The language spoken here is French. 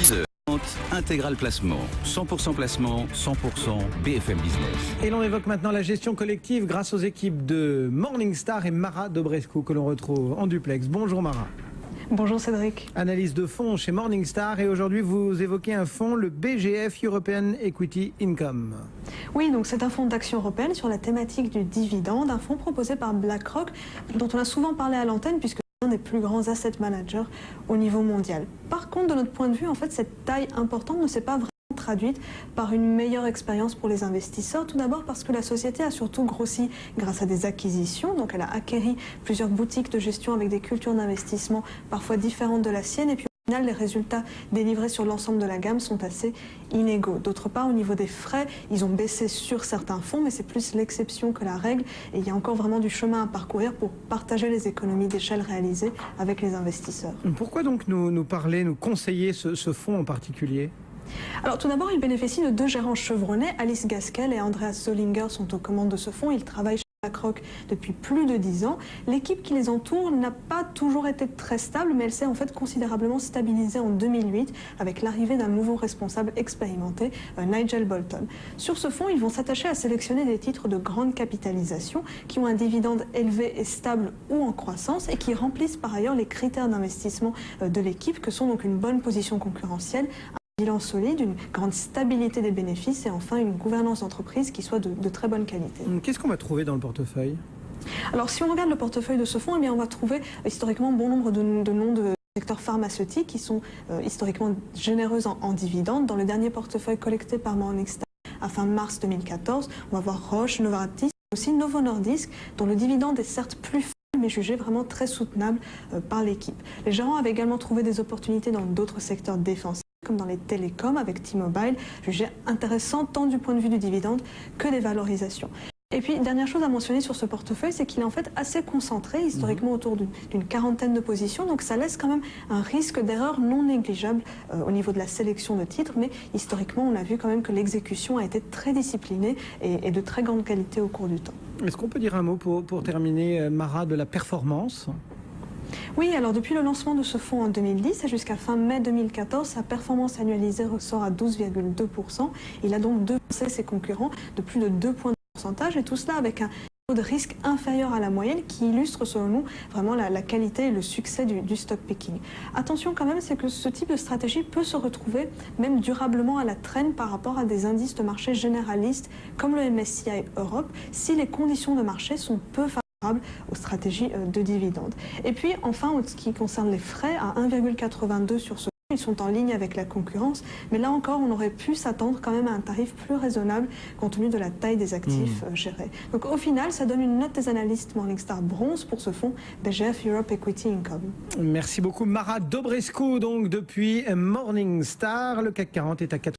10h. Intégral Placement. 100% placement, 100% BFM Business. Et l'on évoque maintenant la gestion collective grâce aux équipes de Morningstar et Mara Dobrescu que l'on retrouve en duplex. Bonjour Mara. Bonjour Cédric. Analyse de fonds chez Morningstar et aujourd'hui vous évoquez un fonds, le BGF European Equity Income. Oui, donc c'est un fonds d'action européenne sur la thématique du dividende, un fonds proposé par BlackRock dont on a souvent parlé à l'antenne puisque c'est un des plus grands asset managers au niveau mondial. Par contre, de notre point de vue, en fait, cette taille importante ne s'est pas vraiment traduite par une meilleure expérience pour les investisseurs. Tout d'abord parce que la société a surtout grossi grâce à des acquisitions. Donc elle a acquéri plusieurs boutiques de gestion avec des cultures d'investissement parfois différentes de la sienne. Et puis au final, les résultats délivrés sur l'ensemble de la gamme sont assez inégaux. D'autre part, au niveau des frais, ils ont baissé sur certains fonds, mais c'est plus l'exception que la règle. Et il y a encore vraiment du chemin à parcourir pour partager les économies d'échelle réalisées avec les investisseurs. Pourquoi donc nous conseiller ce fonds en particulier ? Alors tout d'abord, il bénéficie de deux gérants chevronnés. Alice Gaskell et Andreas Zollinger sont aux commandes de ce fonds. Ils travaillent chez BlackRock depuis plus de 10 ans. L'équipe qui les entoure n'a pas toujours été très stable, mais elle s'est en fait considérablement stabilisée en 2008 avec l'arrivée d'un nouveau responsable expérimenté, Nigel Bolton. Sur ce fonds, ils vont s'attacher à sélectionner des titres de grande capitalisation qui ont un dividende élevé et stable ou en croissance et qui remplissent par ailleurs les critères d'investissement de l'équipe que sont donc une bonne position concurrentielle, bilan solide, une grande stabilité des bénéfices et enfin une gouvernance d'entreprise qui soit de très bonne qualité. Qu'est-ce qu'on va trouver dans le portefeuille ? Alors si on regarde le portefeuille de ce fonds, eh bien, on va trouver historiquement bon nombre de noms de secteurs pharmaceutiques qui sont historiquement généreux en dividendes. Dans le dernier portefeuille collecté par Morningstar à fin mars 2014, on va voir Roche, Novartis, mais aussi Novo Nordisk, dont le dividende est certes plus faible mais jugé vraiment très soutenable par l'équipe. Les gérants avaient également trouvé des opportunités dans d'autres secteurs défensifs, comme dans les télécoms avec T-Mobile, jugé intéressant tant du point de vue du dividende que des valorisations. Et puis, dernière chose à mentionner sur ce portefeuille, c'est qu'il est en fait assez concentré, historiquement autour d'une quarantaine de positions, donc ça laisse quand même un risque d'erreur non négligeable au niveau de la sélection de titres, mais historiquement, on a vu quand même que l'exécution a été très disciplinée et de très grande qualité au cours du temps. Est-ce qu'on peut dire un mot pour terminer, Mara, de la performance ? Oui, alors depuis le lancement de ce fonds en 2010 et jusqu'à fin mai 2014, sa performance annualisée ressort à 12,2%. Il a donc devancé ses concurrents de plus de 2 points de pourcentage et tout cela avec un niveau de risque inférieur à la moyenne qui illustre selon nous vraiment la qualité et le succès du stock picking. Attention quand même, c'est que ce type de stratégie peut se retrouver même durablement à la traîne par rapport à des indices de marché généralistes comme le MSCI Europe si les conditions de marché sont peu favorables aux stratégies de dividendes. Et puis enfin, en ce qui concerne les frais, à 1,82 sur ce fonds, ils sont en ligne avec la concurrence, mais là encore, on aurait pu s'attendre quand même à un tarif plus raisonnable compte tenu de la taille des actifs gérés. Donc au final, ça donne une note des analystes Morningstar bronze pour ce fonds BGF Europe Equity Income. Merci beaucoup Mara Dobrescu, donc depuis Morningstar. Le CAC 40 est à 4.